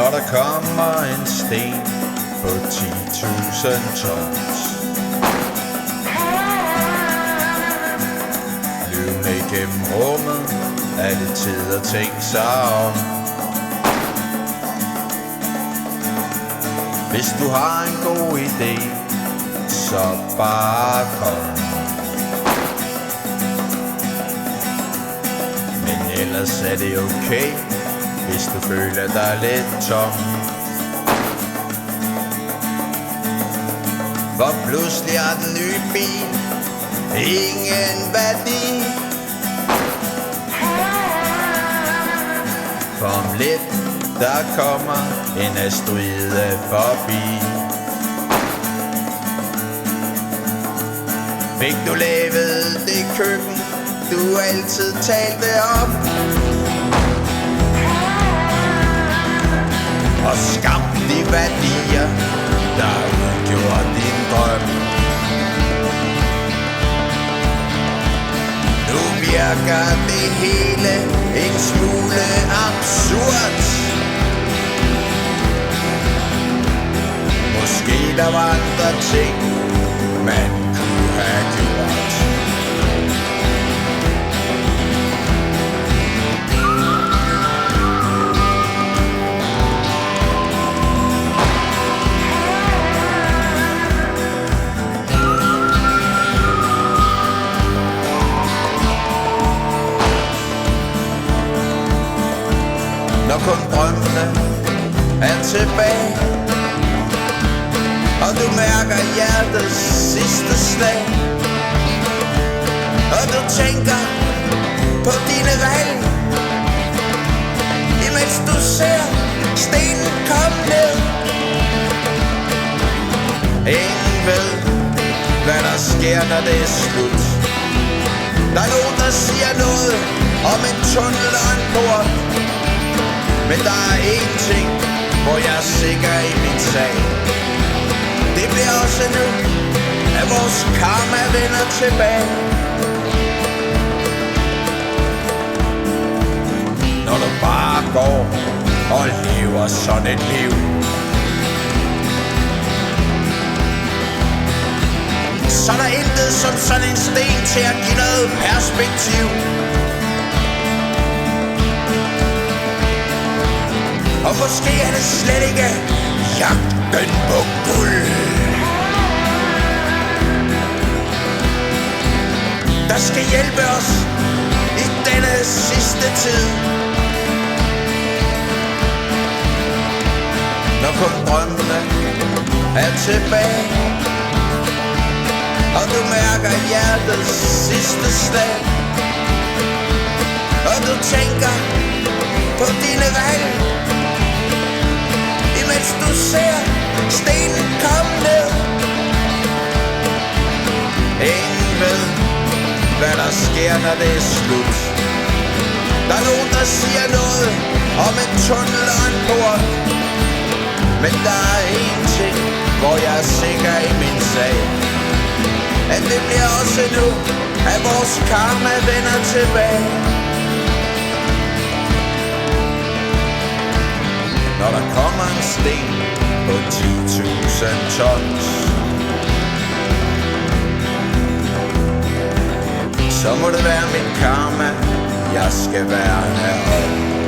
Når der kommer en sten på 10.000 tons. Flyvende igennem rummet, er det tid at tænke sig om. Hvis du har en god idé, så bare kom. Men ellers er det okay, hvis du føler dig lidt tom. For pludselig har den nye bil ingen værdi. For om lidt, der kommer en asteroide forbi. Fik du lavet det køkken, du altid talte om, og skabt de værdier, der udgjorde din drøm. Nu virker det hele en smule absurd. Måske der var andre ting, man kunne have gjort. Når kun drømmene er tilbage, og du mærker hjertets sidste slag, og du tænker på dine valg, imens du ser stenen komme ned. Ingen ved, hvad der sker, når det er slut. Der er nogen, der siger noget om en tunnel og en port, men der er én ting, hvor jeg er sikker i min sag. Det bliver også nu, at vores karma vender tilbage. Når du bare går og lever sådan et liv, så er der intet som sådan en sten til at give noget perspektiv. Og måske er det slet ikke jagten på guld, der skal hjælpe os i denne sidste tid. Når kun drømmene er tilbage, og du mærker hjertets sidste slag, og du tænker på dine valg, imens du ser stenen komme ned. Ingen ved, hvad der sker, når det er slut. Der er nogen, der siger noget om en tunnel og en port, men der er én ting, hvor jeg er sikker i min sag, at det bliver også nu, at vores karma vender tilbage. Når der kommer en sten på 10.000 tons, så må det være mit karma, jeg skal være heroppe.